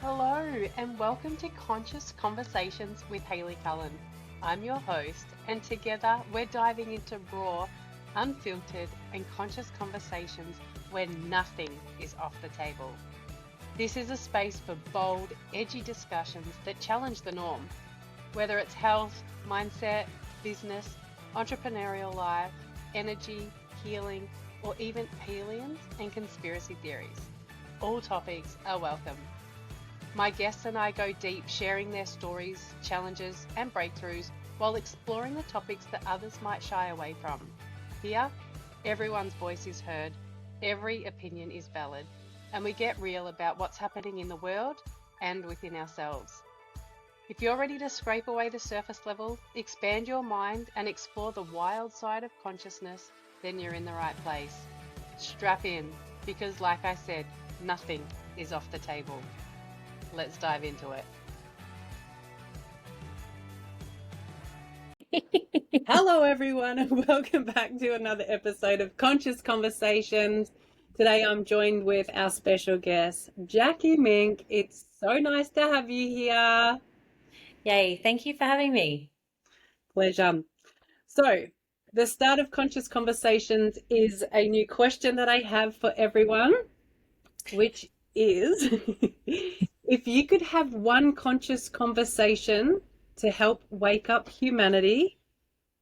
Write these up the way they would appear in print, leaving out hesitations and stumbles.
Hello, and welcome to Conscious Conversations with Hayley Cullen. I'm your host, and together we're diving into raw, unfiltered, and conscious conversations where nothing is off the table. This is a space for bold, edgy discussions that challenge the norm, whether it's health, mindset, business, entrepreneurial life, energy, healing, or even aliens and conspiracy theories. All topics are welcome. My guests and I go deep, sharing their stories, challenges, and breakthroughs while exploring the topics that others might shy away from. Here, everyone's voice is heard, every opinion is valid, and we get real about what's happening in the world and within ourselves. If you're ready to scrape away the surface level, expand your mind, and explore the wild side of consciousness, then you're in the right place. Strap in, because like I said, nothing is off the table. Let's dive into it. Hello, everyone, and welcome back to another episode of Conscious Conversations. Today, I'm joined with our special guest, Jacquie Mync. It's so nice to have you here. Yay, thank you for having me. Pleasure. So, the start of Conscious Conversations is a new question that I have for everyone, which is if you could have one conscious conversation to help wake up humanity,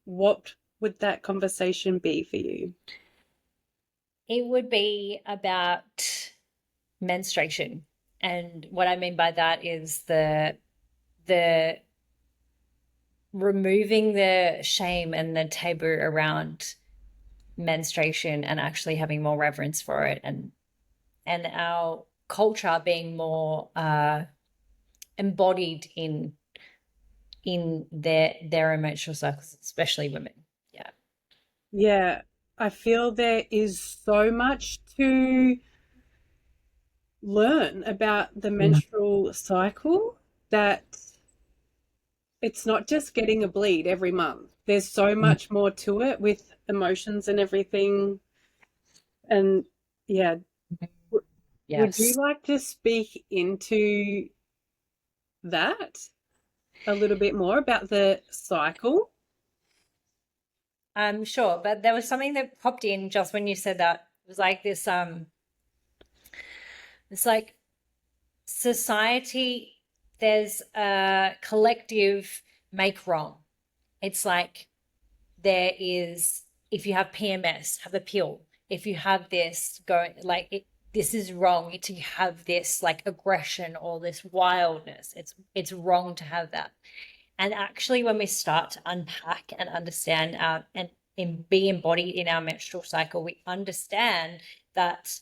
what would that conversation be for you? It would be about menstruation. And what I mean by that is the removing the shame and the taboo around menstruation and actually having more reverence for it, and our culture being more embodied in their emotional cycles, especially women. Yeah, I feel there is so much to learn about the menstrual cycle that it's not just getting a bleed every month. There's so much more to it with emotions and everything. And yeah, would you Yes. like to speak into that a little bit more about the cycle? Sure, but there was something that popped in just when you said that. It was like this it's like society, there's a collective make wrong. It's like there is, if you have PMS, have a pill. If you have this, go like it, this is wrong to have this like aggression or this wildness. It's wrong to have that. And actually, when we start to unpack and understand and be embodied in our menstrual cycle, we understand that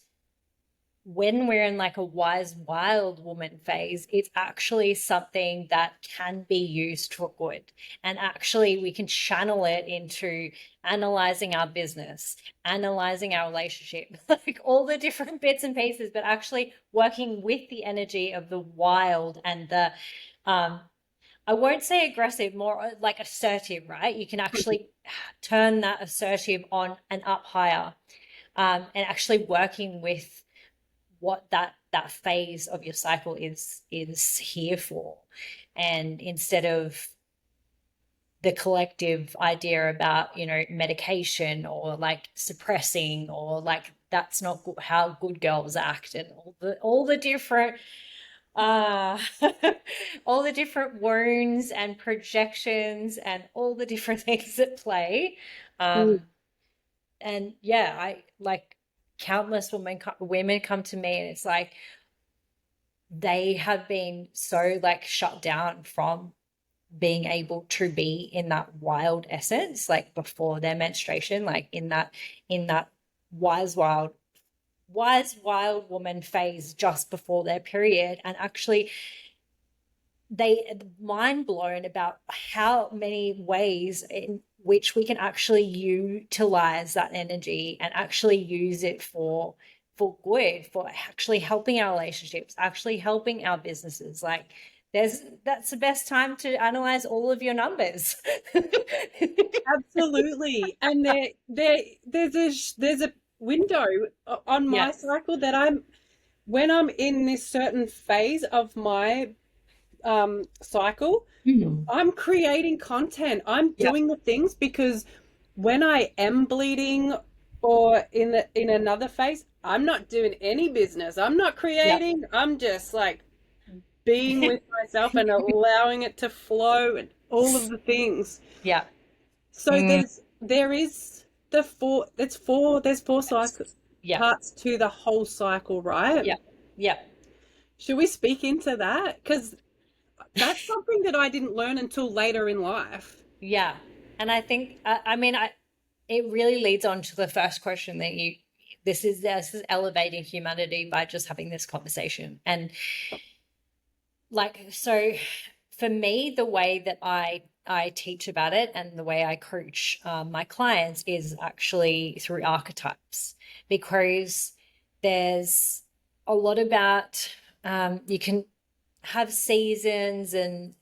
when we're in like a wise, wild woman phase, it's actually something that can be used for good. And actually, we can channel it into analyzing our business, analyzing our relationship, like all the different bits and pieces, but actually working with the energy of the wild and the, I won't say aggressive, more like assertive, right? You can actually turn that assertive on and up higher, and actually working with what that phase of your cycle is here for. And instead of the collective idea about, medication or like suppressing or like that's not how good girls act, and all the different uh all the different wounds and projections and all the different things at play. Mm. And yeah, I like countless women come to me, and it's like they have been so like shut down from being able to be in that wild essence, like before their menstruation, like in that wise wild woman phase just before their period. And actually they mind blown about how many ways in which we can actually utilize that energy and actually use it for good, for actually helping our relationships, actually helping our businesses. Like that's the best time to analyze all of your numbers. Absolutely. And there's a window on my Yes. cycle that when I'm in this certain phase of my cycle, Mhm. I'm creating content. I'm Yep. doing the things because when I am bleeding or in another phase, I'm not doing any business. I'm not Yep. creating. I'm just like being with myself and allowing it to flow and all of the things. Yep. So Mm, there is the four. There's four cycle yep. parts to the whole cycle, right? Yep. Yep. Should we speak into that? Because that's something that I didn't learn until later in life. Yeah. And I think, I mean, it really leads on to the first question that this is elevating humanity by just having this conversation. And like, so for me, the way that I teach about it and the way I coach my clients is actually through archetypes, because there's a lot about you can have seasons and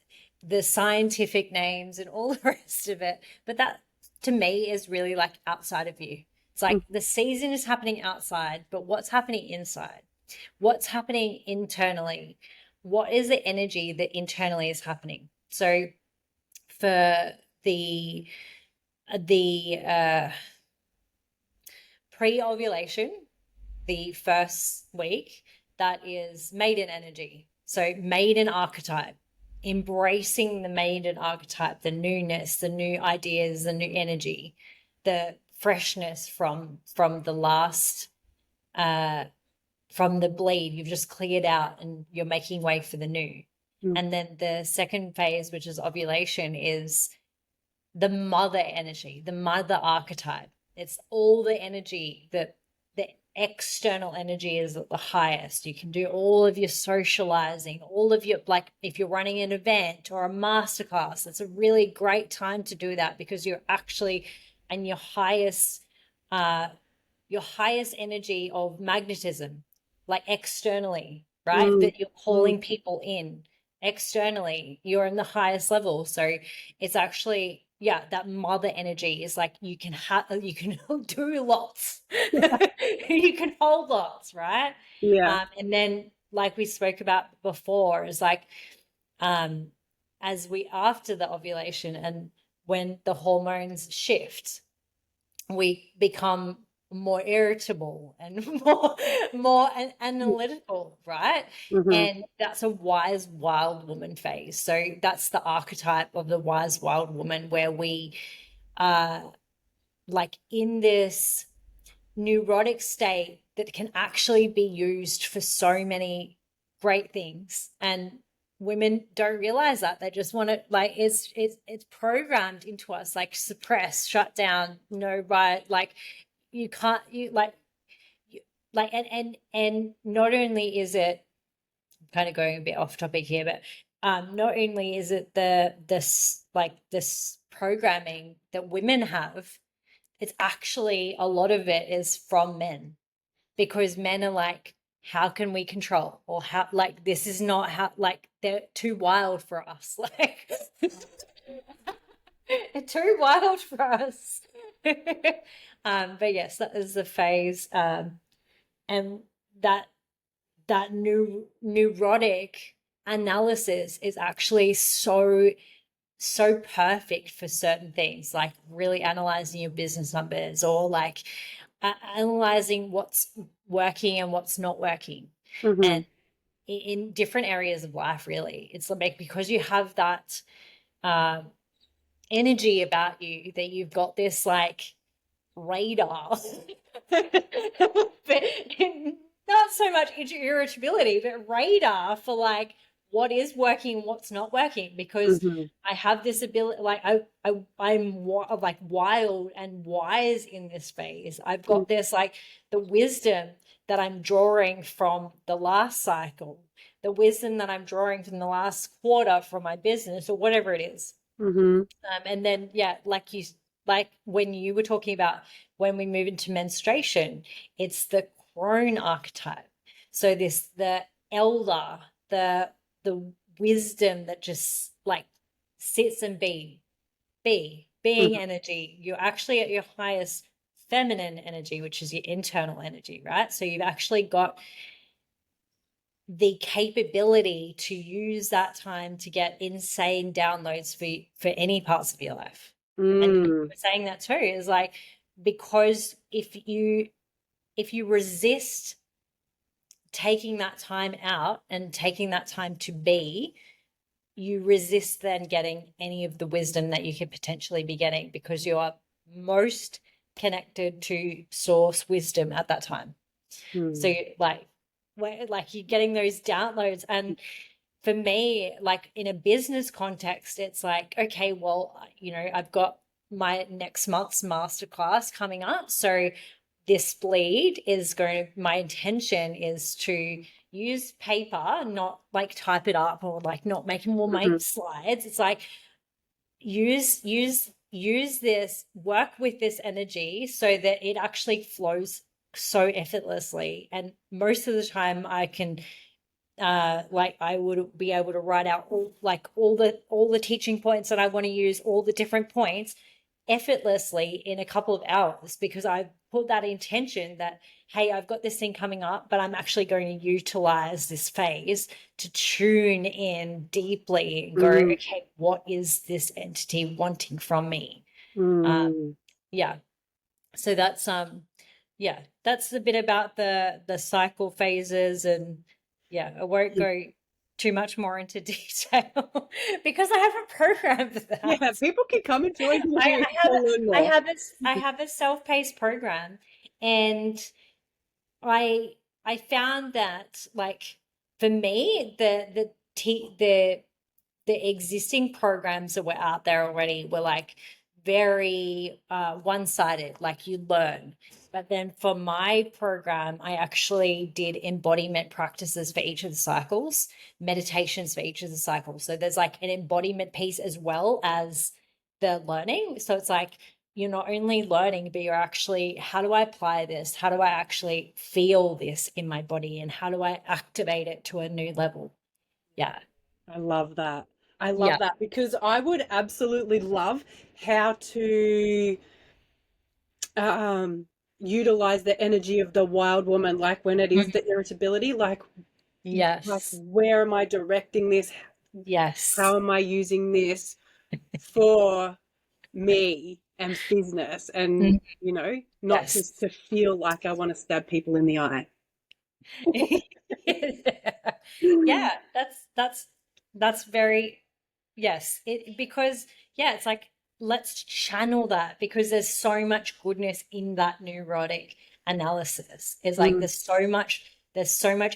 the scientific names and all the rest of it, but that to me is really like outside of you. It's like the season is happening outside, but what's happening inside? What's happening internally? What is the energy that internally is happening? So for the pre-ovulation, the first week, that is maiden energy. So maiden archetype, embracing the maiden archetype, the newness, the new ideas, the new energy, the freshness from the last from the bleed. You've just cleared out and you're making way for the new. Mm. And then the second phase, which is ovulation, is the mother energy, the mother archetype. It's all the energy that the external energy is at the highest. You can do all of your socializing, all of your, like if you're running an event or a masterclass, it's a really great time to do that because you're actually in uh your highest energy of magnetism, like externally, right? Mm, That you're mm. calling people in externally, you're in the highest level. So it's actually, yeah, that mother energy is like you can do lots, you can hold lots, right? Yeah. And then, like we spoke about before, is like um, as we after the ovulation and when the hormones shift, we become more irritable and more analytical, right? Mm-hmm. And that's a wise wild woman phase. So that's the archetype of the wise wild woman, where we are like in this neurotic state that can actually be used for so many great things. And women don't realize that. They just want to, like, it's programmed into us, like suppress, shut down, no, right, like you can't, you like you, like and not only is it kind of going a bit off topic here, but not only is it this programming that women have, it's actually a lot of it is from men, because men are like, how can we control, or how, like, this is not how, like, they're too wild for us, like they're too wild for us. But yes, that is the phase, and that neurotic analysis is actually so perfect for certain things, like really analyzing your business numbers, or like analyzing what's working and what's not working, Mm-hmm. and in different areas of life. Really, it's like because you have that uh, energy about you, that you've got this like radar, but not so much irritability, but radar for like what is working, what's not working, because Mm-hmm. I have this ability, like I'm like wild and wise in this phase. I've got this like the wisdom that I'm drawing from the last cycle, the wisdom that I'm drawing from the last quarter from my business or whatever it is. Mm-hmm. And then, yeah, like when you were talking about when we move into menstruation, it's the crone archetype. So this, the elder, the wisdom that just like sits and being energy. You're actually at your highest feminine energy, which is your internal energy, right? So you've actually got the capability to use that time to get insane downloads for any parts of your life. And you were saying that too, is like, because if you resist taking that time out and taking that time to be, you resist then getting any of the wisdom that you could potentially be getting, because you are most connected to source wisdom at that time. So like, you're getting those downloads. And for me, like in a business context, it's like, okay, well, I've got my next month's masterclass coming up. So this bleed is my intention is to use paper, not like type it up or like not making more my slides. It's like use this, work with this energy so that it actually flows so effortlessly. And most of the time I can like I would be able to write out all the teaching points that I want to use, all the different points effortlessly in a couple of hours, because I put that intention that, hey, I've got this thing coming up, but I'm actually going to utilize this phase to tune in deeply and go, okay, what is this entity wanting from me? Yeah. So that's yeah, that's a bit about the cycle phases. And yeah, I won't go too much more into detail because I have a program for that. Yeah, people can come and join you I to learn more. I have a self-paced program, and I found that, like, for me, the existing programs that were out there already were like very one-sided, like you learn. But then for my program, I actually did embodiment practices for each of the cycles, meditations for each of the cycles. So there's like an embodiment piece as well as the learning. So it's like you're not only learning, but you're actually, how do I apply this? How do I actually feel this in my body? And how do I activate it to a new level? Yeah. I love that. I love Yeah. that because I would absolutely love how to um utilize the energy of the wild woman, like when it is the irritability, like Yes. where am I directing this? Yes. How am I using this for me and business and Mm. not Yes. just to feel like I want to stab people in the eye. Yeah, that's very, yes. Because yeah, it's like, let's channel that, because there's so much goodness in that neurotic analysis. It's like there's so much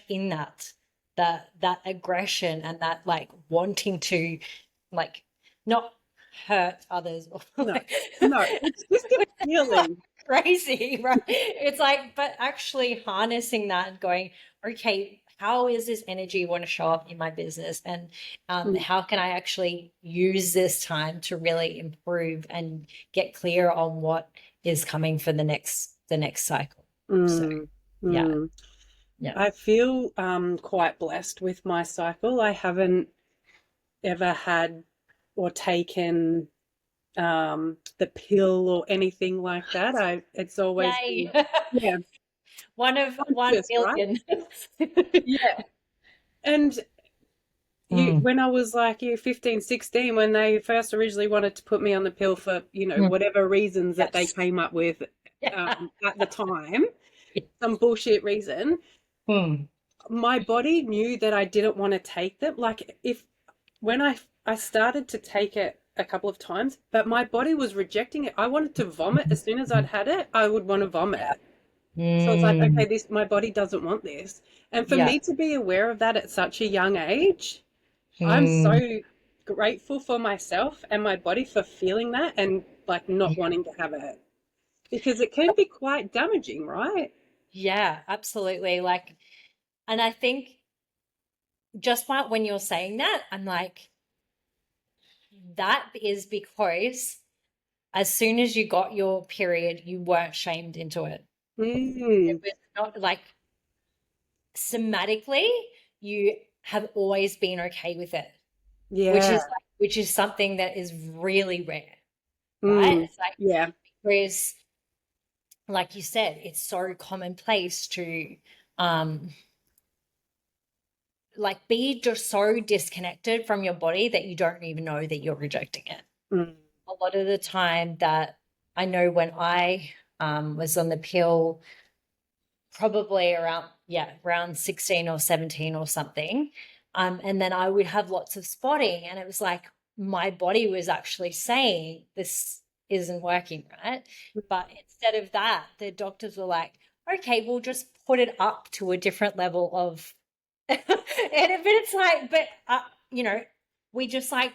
in that aggression and that like wanting to, like, not hurt others or No, like, no, it's just a feeling. crazy, right? It's like, but actually harnessing that and going, okay, how is this energy want to show up in my business? And how can I actually use this time to really improve and get clear on what is coming for the next cycle? So Mm, yeah, mm. yeah. I feel quite blessed with my cycle. I haven't ever had or taken the pill or anything like that. It's always Yay. been, yeah, One of conscious, right? 1 billion. Yeah. And Mm, when I was like 15, 16, when they first originally wanted to put me on the pill for, mm, whatever reasons that they yes. came up with Yeah. at the time, some bullshit reason, Mm, my body knew that I didn't want to take them. Like when I started to take it a couple of times, but my body was rejecting it. I wanted to vomit as soon as I'd had it. I would want to yeah. vomit. So it's like, Mm, okay, this my body doesn't want this. And for yeah. me to be aware of that at such a young age, I'm Mm, so grateful for myself and my body for feeling that and like not wanting to have it because it can be quite damaging, right? yeah, absolutely. Like, and I think just when you're saying that, I'm like, that is because as soon as you got your period, you weren't shamed into it. It Mm, was not like, somatically, you have always been okay with it, which yeah. is like, which is something that is really rare, right? Mm, It's like, yeah. whereas, like you said, it's so commonplace to um like be just so disconnected from your body that you don't even know that you're rejecting it. Mm. A lot of the time that I know when I was on the pill, probably around 16 or 17 or something, and then I would have lots of spotting, and it was like my body was actually saying this isn't working, right? But instead of that, the doctors were like, okay, we'll just put it up to a different level of but it's like, but we just like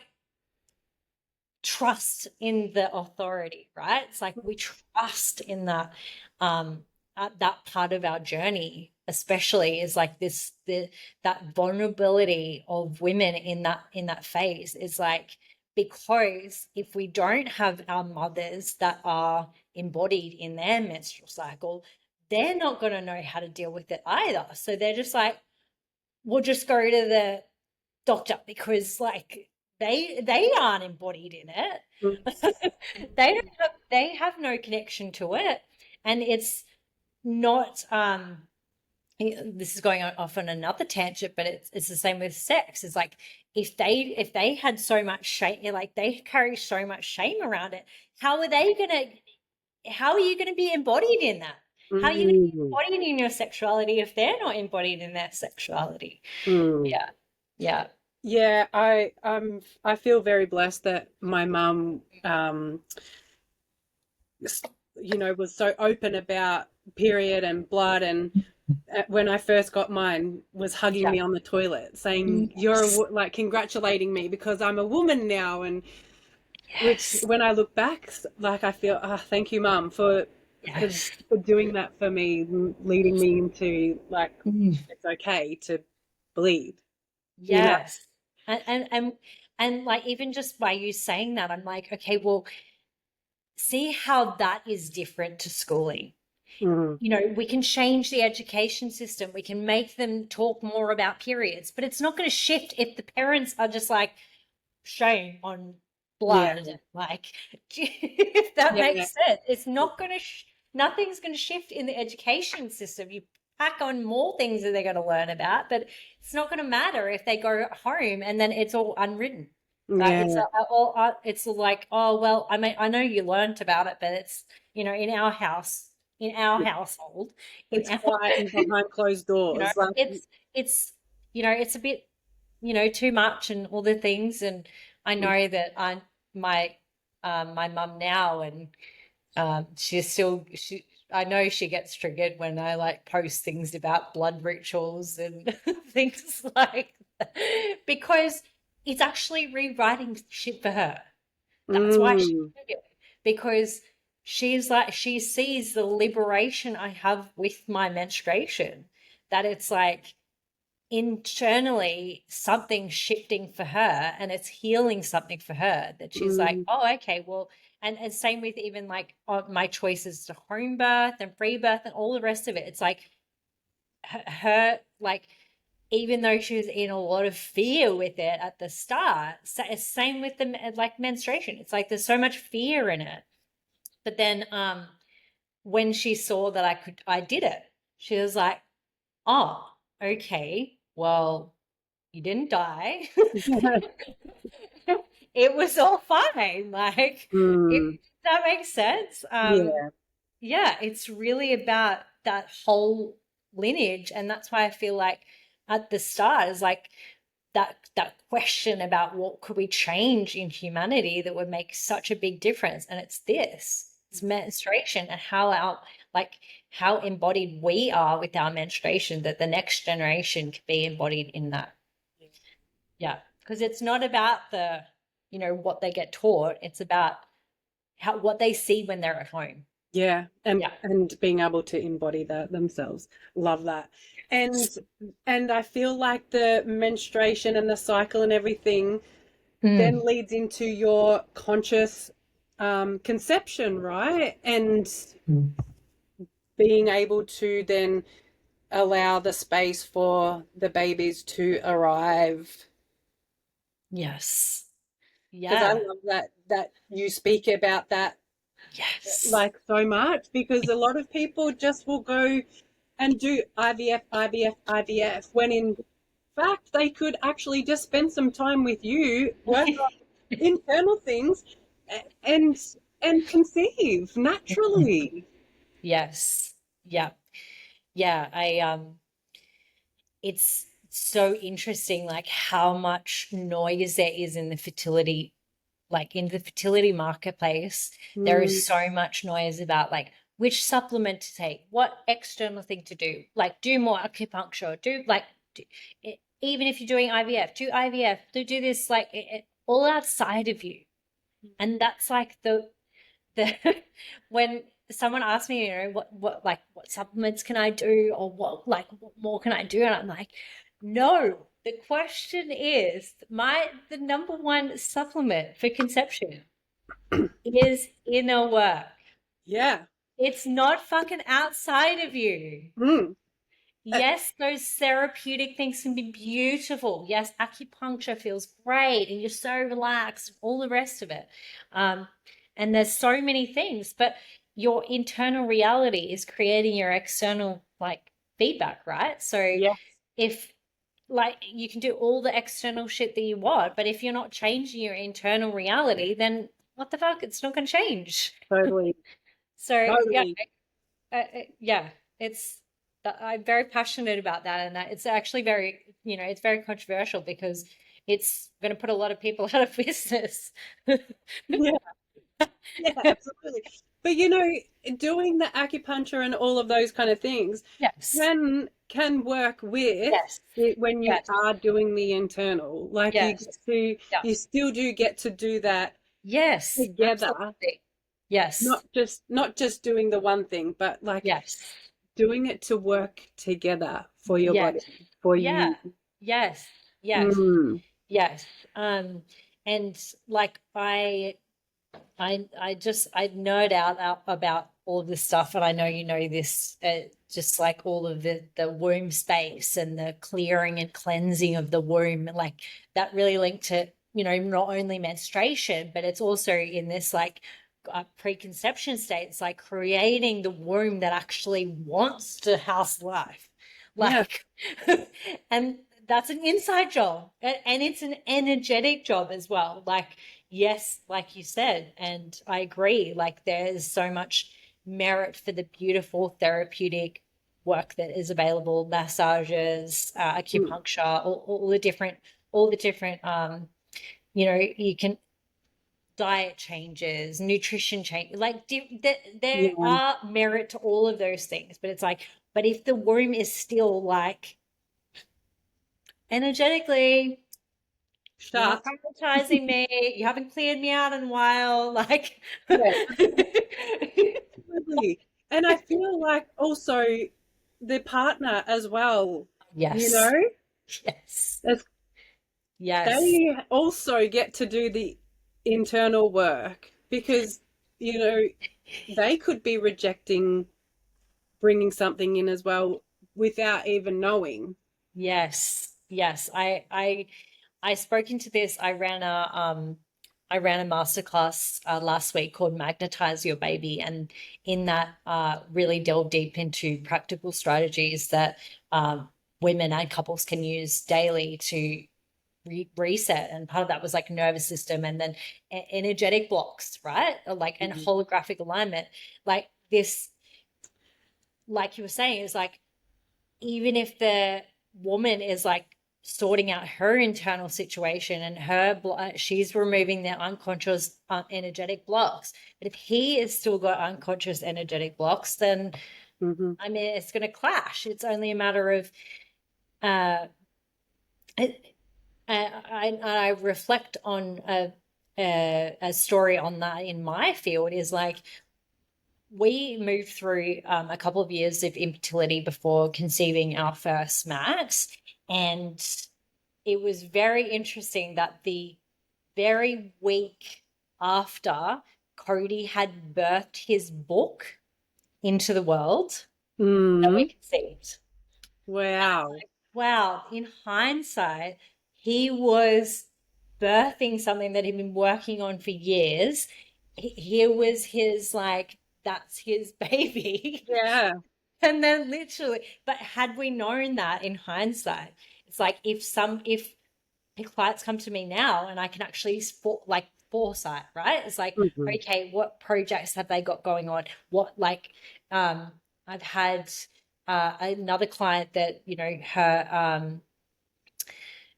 trust in the authority, right? It's like we trust in that part of our journey, especially is like that vulnerability of women in that phase is like, because if we don't have our mothers that are embodied in their menstrual cycle, they're not going to know how to deal with it either. So they're just like, we'll just go to the doctor because like they aren't embodied in it. They have no connection to it, and it's not this is going off on another tangent, but it's the same with sex. It's like if they had so much shame, like they carry so much shame around it, how are you gonna be embodied in that? How are you gonna be Mm. embodied in your sexuality if they're not embodied in their sexuality? Mm. Yeah. Yeah. Yeah, I feel very blessed that my mum was so open about period and blood, and when I first got mine was hugging Yeah. me on the toilet saying Yes. like congratulating me because I'm a woman now, and which Yes. when I look back, like I feel, thank you, Mum, for Yes. for doing that for me, leading me into like Mm. it's okay to bleed, you know. Yes. And like even just by you saying that, I'm like, okay, well, see how that is different to schooling. Mm. We can change the education system. We can make them talk more about periods, but it's not going to shift if the parents are just like, shame on Yeah, blood. Like, if that yeah, makes sense, it's not going to, nothing's going to shift in the education system. You pack on more things that they're going to learn about, but it's not going to matter if they go home and then it's all unwritten. Right? yeah. It's like, oh well, I mean, I know you learnt about it, but it's in our house, in our household, in It's our quiet and behind closed you know, doors. Like, it's it's a bit too much and all the things. And I know that my my mum now, and I know she gets triggered when I like post things about blood rituals and things like that, because it's actually rewriting shit for her. That's why she's mm, doing it, because she's like, she sees the liberation I have with my menstruation, that it's like internally something shifting for her, and it's healing something for her, that she's like, mm, oh, okay, well, and same with even like my choices to home birth and free birth and all the rest of it. It's like her like, even though she was in a lot of fear with it at the start, same with the like menstruation. It's like there's so much fear in it, but then when she saw that I did it, she was like, oh, okay, well, you didn't die. It was all fine. Like, mm, that makes sense. yeah, Yeah, it's really about that whole lineage. And that's why I feel like at the start is like that question about what could we change in humanity that would make such a big difference. And it's menstruation, and how embodied we are with our menstruation, that the next generation could be embodied in that. Yeah. Because it's not about what they get taught. It's about what they see when they're at home. yeah, and Yeah. being able to embody that themselves. Love that. And I feel like the menstruation and the cycle and everything then Mm. leads into your conscious conception, right? And being able to then allow the space for the babies to arrive. Yes. Because I Yeah. love that you speak about that Yes. like so much, because a lot of people just will go and do IVF, IVF, IVF when in fact, they could actually just spend some time with you, work on internal things, and conceive naturally. Yes. Yeah. Yeah. It's so interesting, like how much noise there is in the fertility, like in the fertility marketplace. There Mm, is so much noise about like which supplement to take, what external thing to do, like do more acupuncture, do like even if you're doing IVF, do IVF, do this, like all outside of you. And that's like the when someone asks me, what supplements can I do, or what more can I do, and I'm like, no. The question is, the number one supplement for conception is inner work. yeah. It's not fucking outside of you. Mm, Yes, those therapeutic things can be beautiful. Yes, acupuncture feels great and you're so relaxed, all the rest of it. Um, and there's so many things, but your internal reality is creating your external like feedback, right? So yeah, if like you can do all the external shit that you want, but if you're not changing your internal reality, then what the fuck? It's not going to change. totally, So yeah, totally. yeah, it's I'm very passionate about that, and that it's actually very, it's very controversial because it's going to put a lot of people out of business. Yeah, yeah, absolutely. But you know, doing the acupuncture and all of those kind of things Yes, can work with yes, it when you yes, are doing the internal. Like you yes, get to, yeah, you still do get to do that yes, together, absolutely, yes, not just doing the one thing, but like yes, doing it to work together for your body, yes, for yeah, you. yes, yes, Mm, yes. And like I nerd out about all of this stuff, and I know you know this, just like all of the womb space and the clearing and cleansing of the womb, like that really linked to, not only menstruation, but it's also in this like preconception state. It's like creating the womb that actually wants to house life, yeah, like, and that's an inside job, and it's an energetic job as well, like. Yes, like you said, and I agree. Like there's so much merit for the beautiful therapeutic work that is available, massages, mm, acupuncture, all the different you can diet changes, nutrition change, like there yeah. are merit to all of those things, but it's like, but if the womb is still like energetically, you're not Shut. prioritizing me. You haven't cleared me out in a while. Like, Yeah, absolutely. And I feel like also the partner as well, you know, yes, yes, as yes, they also get to do the internal work because, you know, they could be rejecting bringing something in as well without even knowing. yes, yes. I spoke into this. I ran a masterclass last week called Magnetize Your Baby, and in that really delved deep into practical strategies that women and couples can use daily to reset. And part of that was like nervous system, and then energetic blocks, right? Like, and Mhm. holographic alignment, like this, like you were saying, is like even if the woman is like sorting out her internal situation and she's removing their unconscious energetic blocks, but if he has still got unconscious energetic blocks, then Mhm. I mean it's going to clash. It's only a matter of uh I reflect on a story on that in my field. Is like we moved through a couple of years of infertility before conceiving our first Max, and it was very interesting that the very week after Cody had birthed his book into the world, that we Mhm. conceived. Wow. Wow, in hindsight, he was birthing something that he'd been working on for years. Here was his, like, that's his baby. Yeah. And then literally, but had we known that in hindsight, it's like if clients come to me now and I can actually foresight, right? It's like, Mhm. okay, what projects have they got going on? What like I've had another client that, you know, her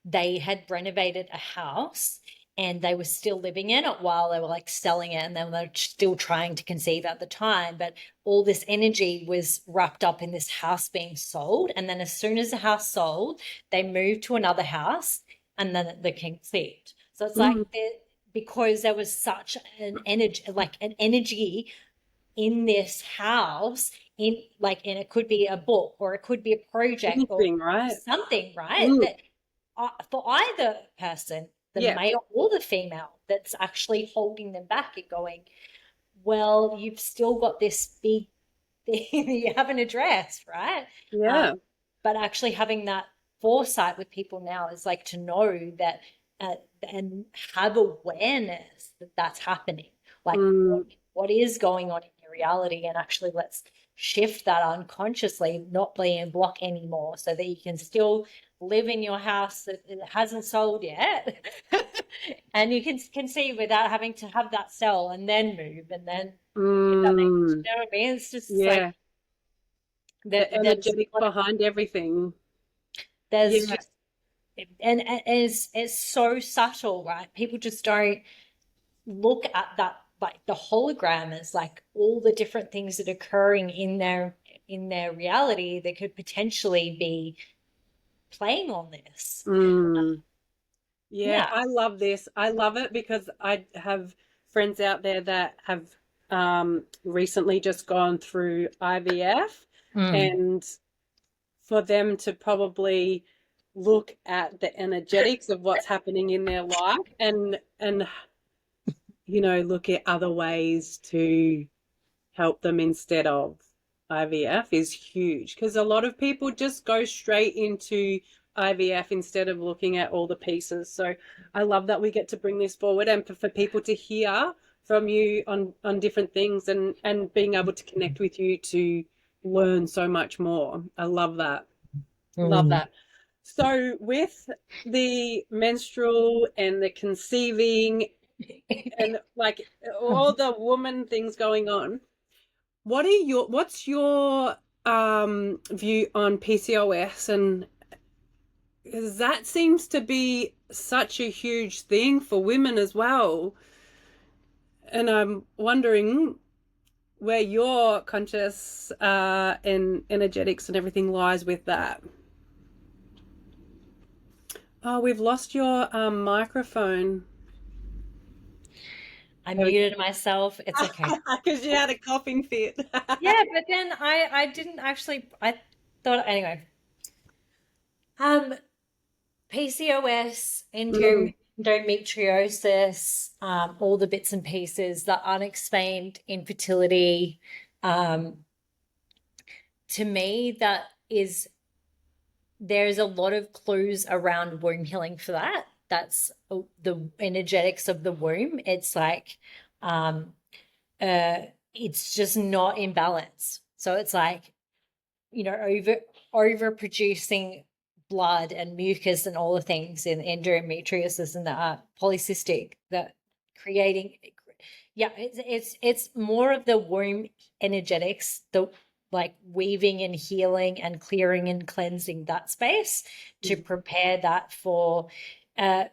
they had renovated a house and they were still living in it while they were like selling it, and they were still trying to conceive at the time, but all this energy was wrapped up in this house being sold. And then as soon as the house sold, they moved to another house and then they conceived. So it's like Mm. because there was such an energy, like an energy in this house, in like, and it could be a book or it could be a project or Anything, right? something, right? Mm. That for either person, the Yeah. male or the female, that's actually holding them back and going, well, you've still got this big thing that you haven't addressed, right? Yeah. But actually having that foresight with people now is like to know that uh, and have awareness that that's happening. Like Mm. what is going on in your reality, and actually let's shift that unconsciously, not being a block anymore, so that you can still live in your house that it hasn't sold yet and you can conceive without having to have that sell and then move, and then if that makes, Mm. you know what I mean? It's just like Yeah. that The there's energetics behind everything. there's Yeah. just and it's so subtle, right? People just don't look at that, like the hologram as like all the different things that are occurring in their reality that could potentially be playing on this. Mm. Yeah, Yeah. I love this. I love it because I have friends out there that have recently just gone through IVF, Mm. and for them to probably look at the energetics of what's happening in their life and look at other ways to help them instead of IVF is huge, because a lot of people just go straight into IVF instead of looking at all the pieces. So I love that we get to bring this forward and for people to hear from you on different things and being able to connect with you to learn so much more. I love that. Love Mm. that. So with the menstrual and the conceiving and like all the woman things going on, what's your view on PCOS? And because that seems to be such a huge thing for women as well, and I'm wondering where your conscious and energetics and everything lies with that. Oh, we've lost your microphone. I There we muted myself. It's go. okay. Because you had a coughing fit. Yeah, but then I didn't actually, I thought anyway. Um PCOS, Mm, endometriosis, all the bits and pieces, the unexplained infertility. Um, to me, that is, there's a lot of clues around womb healing for that. That's the energetics of the womb. It's like, um, uh, it's just not in balance. So it's like, you know, over producing blood and mucus and all the things in endometriosis and the polycystic, that creating, yeah, it's more of the womb energetics, the like weaving and healing and clearing and cleansing that space to prepare that for uh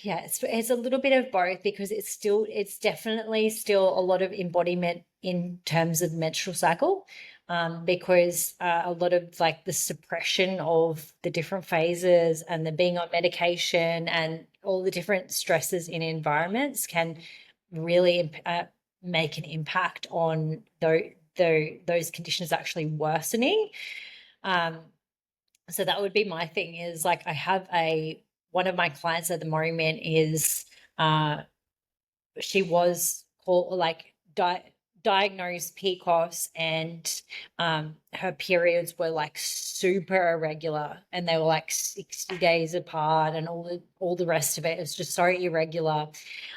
yeah, it's a little bit of both, because it's definitely still a lot of embodiment in terms of menstrual cycle, because a lot of like the suppression of the different phases and the being on medication and all the different stresses in environments can really make an impact on those conditions actually worsening. Um, so that would be my thing, is like I have a one of my clients at the moment is uh she was called like diagnosed PCOS, and her periods were like super irregular and they were like 60 days apart, and all the rest of it is just so irregular.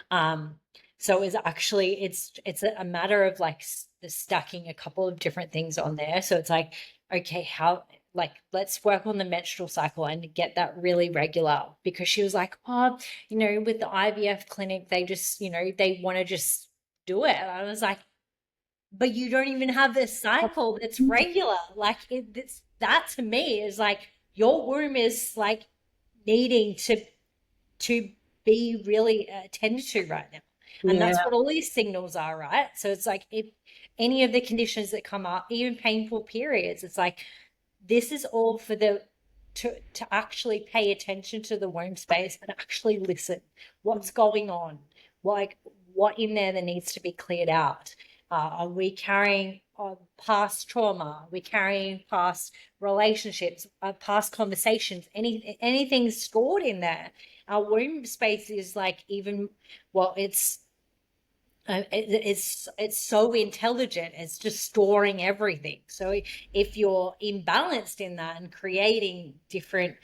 um so it's actually it's a matter of like stacking a couple of different things on there. So it's like, okay, how like, let's work on the menstrual cycle and get that really regular, because she was like, oh, with the IVF clinic, they just, they want to just do it. And I was like, but you don't even have this cycle that's regular. Like that to me is like, your womb is like needing to be really attended to right now. And Yeah. that's what all these signals are, right? So it's like, if any of the conditions that come up, even painful periods, it's like, this is all for to actually pay attention to the womb space and actually listen. What's going on? Like, what in there that needs to be cleared out? Are we carrying past trauma? Are we carrying past relationships, past conversations? Anything stored in there? Our womb space is like, even, well, it's so intelligent. It's just storing everything. So if you're imbalanced in that and creating different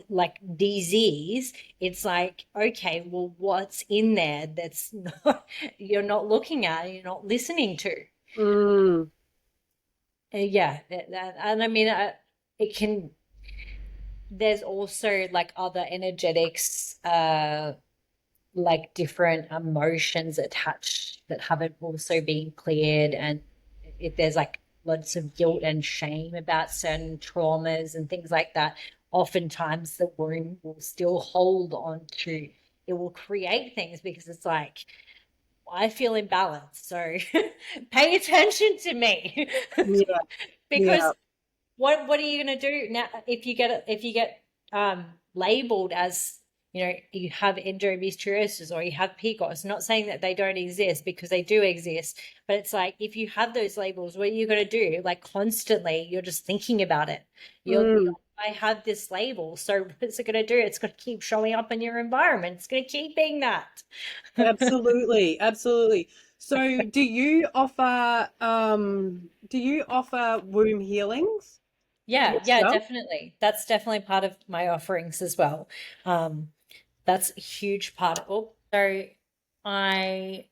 like disease, it's like, okay, well, what's in there that's not, you're not looking at, you're not listening to? Mm. Yeah, and I mean, it can. There's also like other energetics, like different emotions attached that haven't also been cleared, and if there's like lots of guilt and shame about certain traumas and things like that, oftentimes the womb will still hold on to, it will create things, because it's like, I feel imbalanced, so pay attention to me. Yeah. Yeah. Because what are you going to do now if you get labeled as, you have endometriosis or you have PCOS? Not saying that they don't exist, because they do exist, but it's like, if you have those labels, what are you going to do? Like, constantly you're just thinking about it. Mm. I have this label, so what's it going to do? It's going to keep showing up in your environment. It's going to keep being that. Absolutely. Absolutely. So do you offer womb healings Yeah, yourself? definitely. That's definitely part of my offerings as well. Um, that's a huge part of, so I,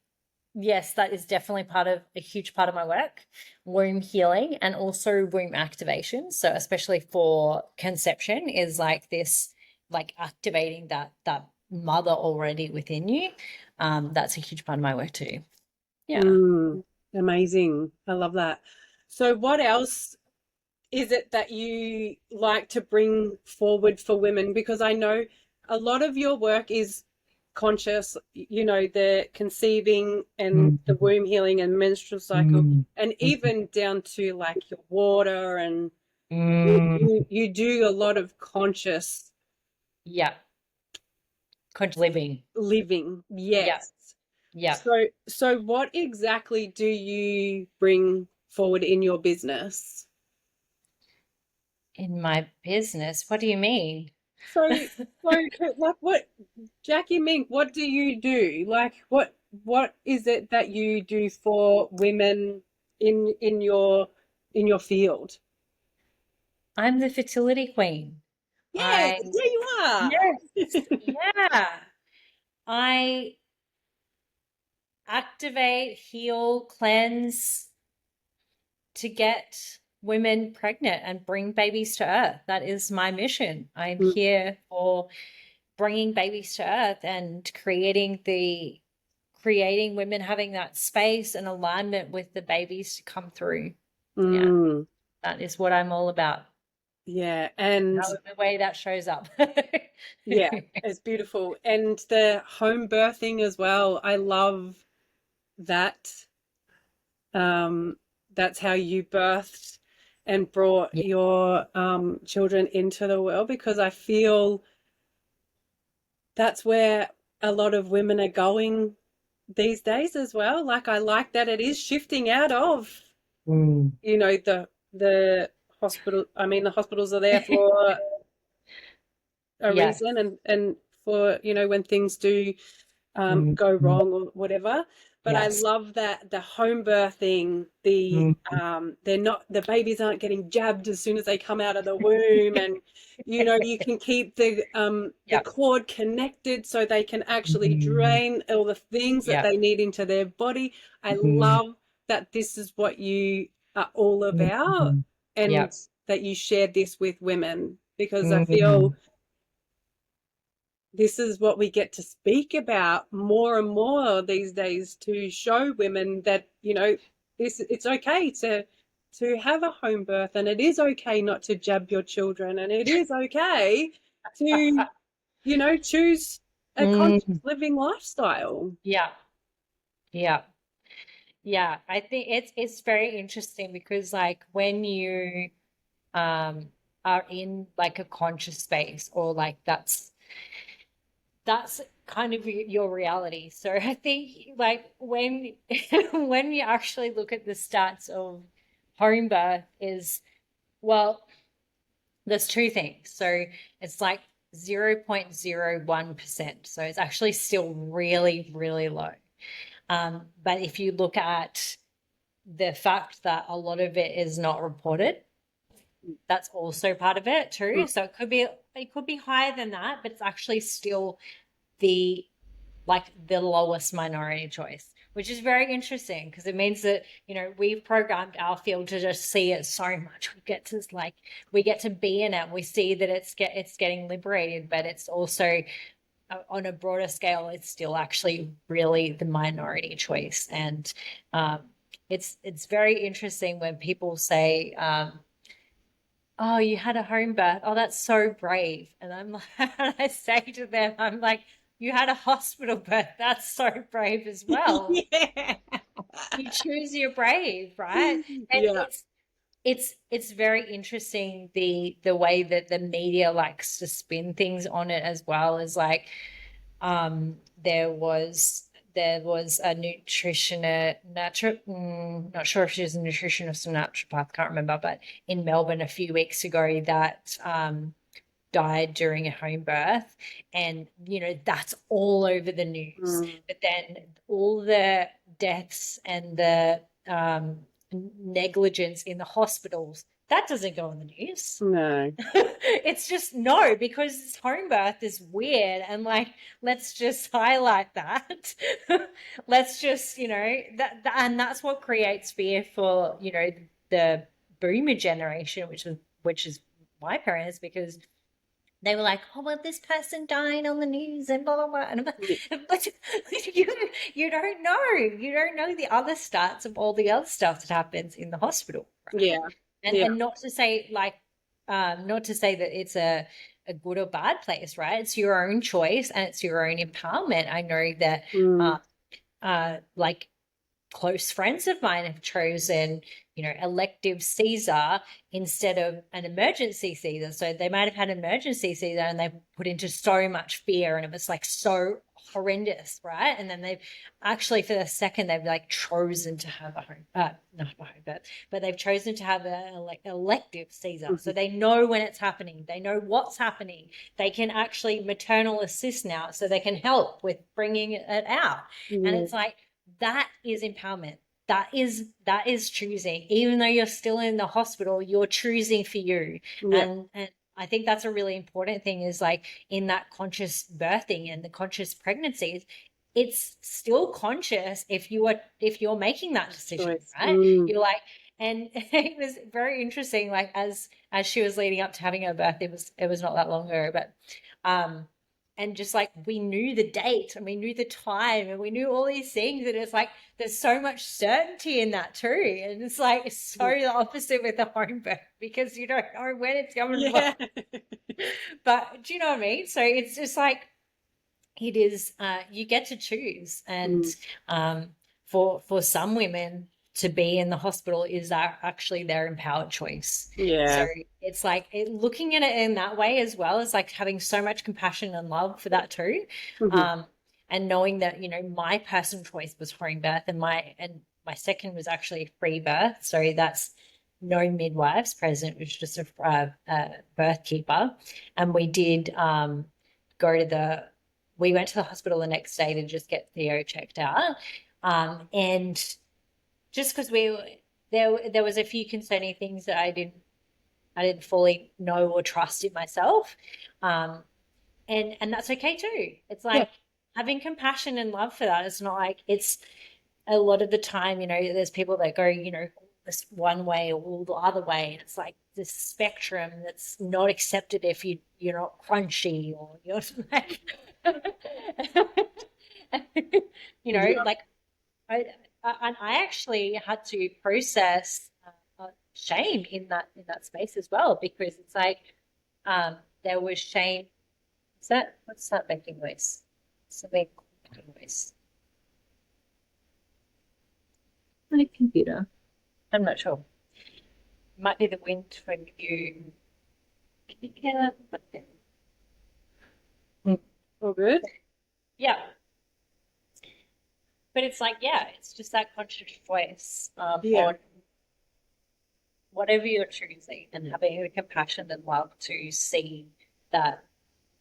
yes, that is definitely a huge part of my work, womb healing and also womb activation. So especially for conception, is like this, like activating that mother already within you. That's a huge part of my work too. Yeah. Mm. Amazing. I love that. So what else is it that you like to bring forward for women? Because I know a lot of your work is conscious, the conceiving and the womb healing and menstrual cycle, and even down to like your water, and you do a lot of conscious Yeah. Conscious living. living. Yeah. Yes. Yeah. So what exactly do you bring forward in your business? In my business, what do you mean? Like what, Jacquie Mync, what do you do? Like what is it that you do for women in your field? I'm the fertility queen. Yes, I yeah, you are. Yes, yeah. I activate, heal, cleanse to get women pregnant and bring babies to earth. That is my mission. I'm Mm, here for bringing babies to earth and creating women having that space and alignment with the babies to come through. Yeah, mm, that is what I'm all about. yeah, and However way that shows up. yeah, it's beautiful. And the home birthing as well. I love that. That's how you birthed and brought Yeah. your children into the world, because I feel that's where a lot of women are going these days as well. Like, I like that it is shifting out of, the hospital. I mean, the hospitals are there for a Yeah. reason, and for, when things do go wrong or whatever. But I Yes. love that the home birthing, the babies aren't getting jabbed as soon as they come out of the womb, and you can keep the Yeah. cord connected so they can actually drain all the things that Yeah. they need into their body. I love that this is what you are all about, and Yeah. that you shared this with women, because I Mm. feel this is what we get to speak about more and more these days, to show women that, you know, it's okay to have a home birth, and it is okay not to jab your children, and it is okay to, you know, choose a conscious Mm. living lifestyle. Yeah, yeah, yeah. I think it's very interesting because like when you um are in like a conscious space, or like that's kind of your reality. So I think like when when you actually look at the stats of home birth is, well, there's two things. So it's like 0.01%. So it's actually still really, really low. But if you look at the fact that a lot of it is not reported, that's also part of it too. Mm, So it could be higher than that, but it's actually still the like the lowest minority choice, which is very interesting because it means that, you know, we've programmed our field to just see it so much. We get to be in it. We see that it's getting liberated, but it's also on a broader scale, it's still actually really the minority choice. And um, it's very interesting when people say, "Oh, you had a home birth. Oh, that's so brave." And I'm like, and I say to them, I'm like, "You had a hospital birth. That's so brave as well. yeah. You choose your brave, right?" And Yeah. it's very interesting the way that the media likes to spin things on it as well. As like there was a not sure if she's a nutritionist or naturopath, can't remember, but in Melbourne a few weeks ago that died during a home birth, and you know that's all over the news. Mm, But then all the deaths and the negligence in the hospitals, that doesn't go on the news. no. It's just no, because home birth is weird, and like let's just highlight that. Let's just, you know, and that's what creates fear for, you know, the boomer generation, which is my parents, because they were like, "Oh well, this person died on the news and blah blah blah," and I'm Yeah. like, but you don't know, the other stats of all the other stuff that happens in the hospital, right? Yeah. And Yeah. not to say like, not to say that it's a good or bad place, right? It's your own choice and it's your own empowerment. I know that, Mm, like close friends of mine have chosen, you know, elective Caesar instead of an emergency Caesar. So they might have had an emergency Caesar and they put into so much fear and it was like so horrendous, right? And then they've actually, for the second, they've like chosen to have a home, not a home, but they've chosen to have an elective Caesar. So mhm, they know when it's happening, they know what's happening. They can actually maternal assist now, so they can help with bringing it out. And yeah. it's like, that is empowerment. That is choosing. Even though you're still in the hospital, you're choosing for you. Yeah. And I think that's a really important thing, is like in that conscious birthing and the conscious pregnancies, it's still conscious if you're making that decision, Choice. right? Mm, You're like, and it was very interesting, like as she was leading up to having her birth, it was not that long ago, but um and just like we knew the date and we knew the time and we knew all these things, and it's like there's so much certainty in that too, and it's like it's so mm, the opposite with the home birth because you don't know when it's coming from. yeah. But do you know what I mean? So it's just like it is, you get to choose. And Mm, for some women, to be in the hospital is actually their empowered choice. So yeah. it's like looking at it in that way, as well as like having so much compassion and love for that too. Mhm, um, and knowing that, you know, my personal choice was home birth, and my second was actually free birth, so that's no midwives present, it was just a birth keeper. And we did go to the we went to the hospital the next day to just get Theo checked out. And just because there was a few concerning things that I didn't fully know or trust in myself. Um, and that's okay too. It's yeah. like having compassion and love for that. It's not like it's a lot of the time, you know, there's people that go, you know, this one way or the other way. And it's like this spectrum that's not accepted if you're not crunchy or you're like, Yeah. like I actually had to process shame in that space as well, because it's like there was shame. What's that making noise? Something making noise. My computer. I'm not sure. Might be the wind when you yeah, All good? yeah. But it's like, yeah, it's just that conscious voice Yeah. on whatever you're choosing, and having the compassion and love to see that,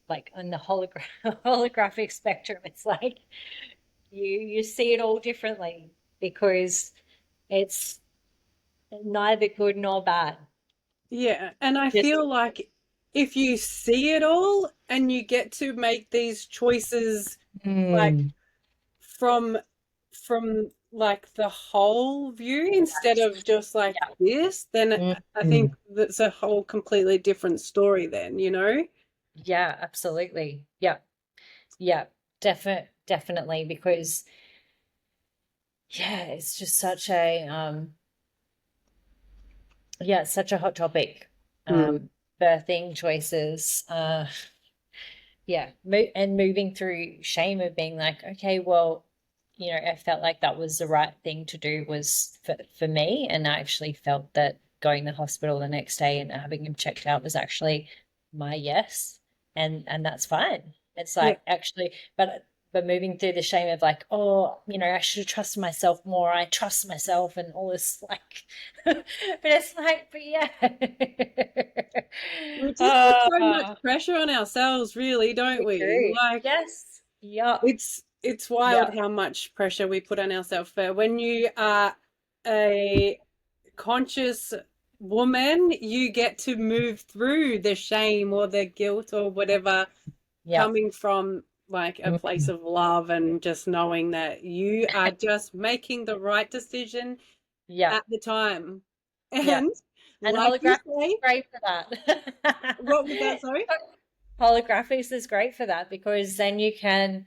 like on the holographic spectrum, it's like you see it all differently, because it's neither good nor bad. Yeah. And I Just feel like if you see it all and you get to make these choices like mm, from like the whole view instead yes. of just like this, then I think Mm. that's a whole completely different story then, you know? Yeah, absolutely. Yeah. Yeah. Definitely, because yeah, it's just such a yeah, it's such a hot topic. Mm. Birthing choices, yeah, and moving through shame of being like, okay, well, I felt like that was the right thing to do, was for me, and I actually felt that going to the hospital the next day and having him checked out was actually my yes, and that's fine. It's Yeah. like, actually, but moving through the shame of like, oh, I should have trusted myself more. I trust myself and all this, like, but it's like, but yeah. We just put so much uh, pressure on ourselves, really, don't we we? do. Like Yes. Yeah. it's wild Yeah. how much pressure we put on ourselves. But when you are a conscious woman, you get to move through the shame or the guilt or whatever Yeah. coming from like a place Mm. of love and just knowing that you are just making the right decision Yeah. at the time. Yeah. And And like you holographics is say, great for that. what was that? Sorry? Holographics is great for that, because then you can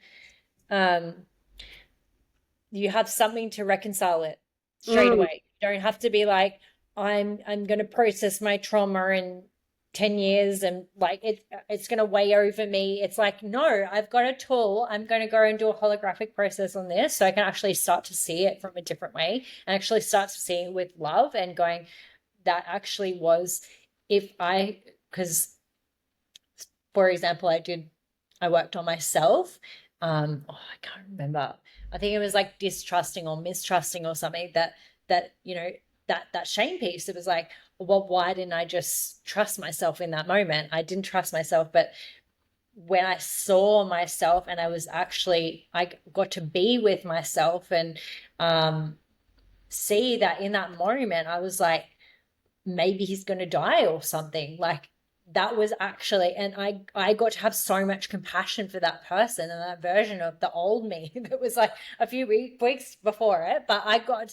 um you have something to reconcile it straight Mm, away. You don't have to be like, I'm going to process my trauma in 10 years and like it's going to weigh over me. It's like, no, I've got a tool. I'm going to go and do a holographic process on this, so I can actually start to see it from a different way, and actually start to see it with love, and going, that actually was, if I, because for example, I worked on myself. I can't remember. I think it was like distrusting or mistrusting or something, that that shame piece. It was like, well, why didn't I just trust myself in that moment? I didn't trust myself, but when I saw myself, and I got to be with myself, and see that in that moment, I was like, maybe he's going to die or something. Like, that was actually, and I got to have so much compassion for that person and that version of the old me that was like a few weeks before it, but I got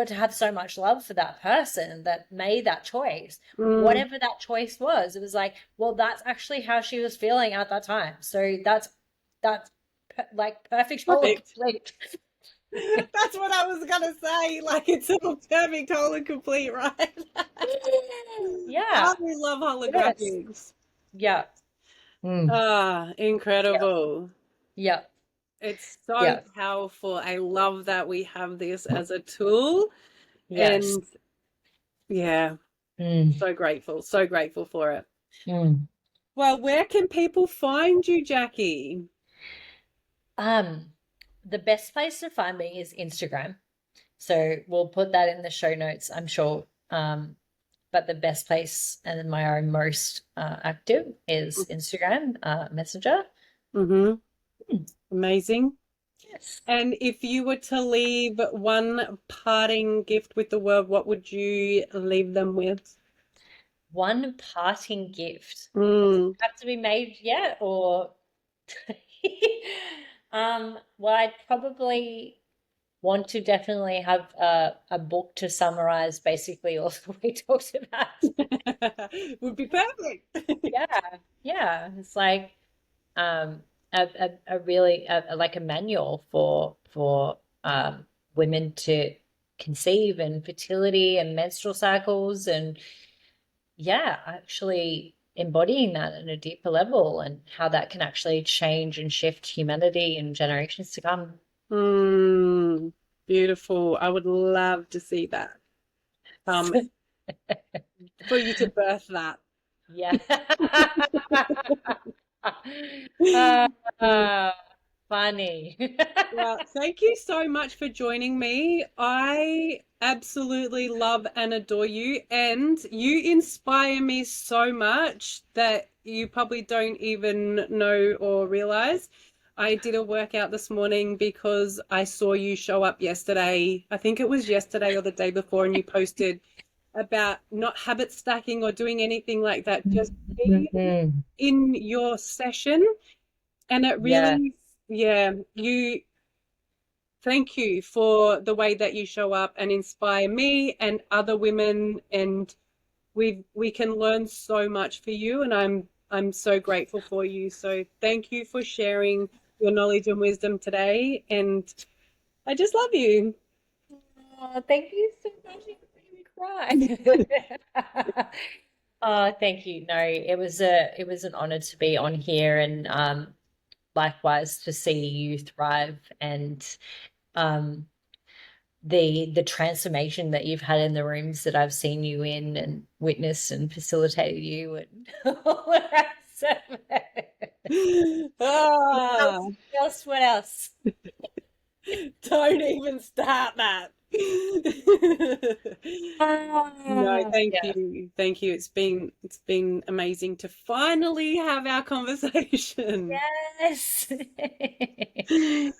to have so much love for that person that made that choice, mm, whatever that choice was. It was like, well, that's actually how she was feeling at that time, so that's like perfect, whole and perfect. complete. That's what I was gonna say. Like it's all perfect, whole and complete, right? Yeah. I love Yes. holographics. Yeah. Mm. Ah, Yeah. incredible. Yeah. It's so Yeah. powerful. I love that we have this as a tool. Yes. And yeah, Mm. so grateful for it. Mm. Well, where can people find you, Jacquie? Um, the best place to find me is Instagram. So we'll put that in the show notes, I'm sure. But the best place and my own most active is Instagram, Messenger. Mm-hmm. Mm. Amazing. Yes. And if you were to leave one parting gift with the world, what would you leave them with? One parting gift. Does it Mm, have to be made yet, or well, I'd probably want to definitely have a book to summarize basically all that we talked about. Would be perfect. Yeah. It's like a really like a manual for women to conceive and fertility and menstrual cycles and yeah, actually embodying that at a deeper level and how that can actually change and shift humanity and generations to come. Mm, beautiful. I would love to see that. For you to birth that. Yeah. Uh, funny. Well, thank you so much for joining me. I absolutely love and adore you, and you inspire me so much that you probably don't even know or realize. I did a workout this morning because I saw you show up yesterday. I think it was yesterday or the day before, and you posted about not habit stacking or doing anything like that, just being Mhm. in your session. And it Yeah. really, yeah, you thank you for the way that you show up and inspire me and other women, and we can learn so much for you, and I'm so grateful for you. So thank you for sharing your knowledge and wisdom today, and I just love you. Oh, thank you so much. You made me cry. Oh, thank you. No, it was an honor to be on here and likewise to see you thrive and um the transformation that you've had in the rooms that I've seen you in and witnessed and facilitated you and all the rest of it. What Ah, else? What else? What else? don't even start that. No, thank Yeah. you. Thank you. It's been amazing to finally have our conversation. Yes.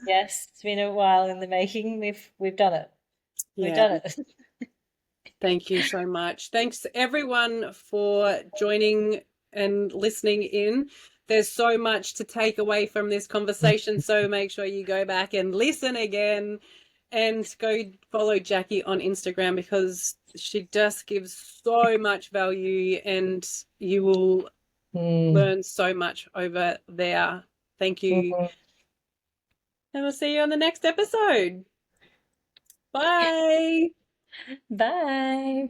Yes, it's been a while in the making. We've done it. We've Yeah, done it. thank you so much. Thanks everyone for joining and listening in. There's so much to take away from this conversation, so make sure you go back and listen again and go follow Jacquie on Instagram because she just gives so much value and you will Mm. learn so much over there. Thank you. Mhm. And we'll see you on the next episode. Bye. Bye.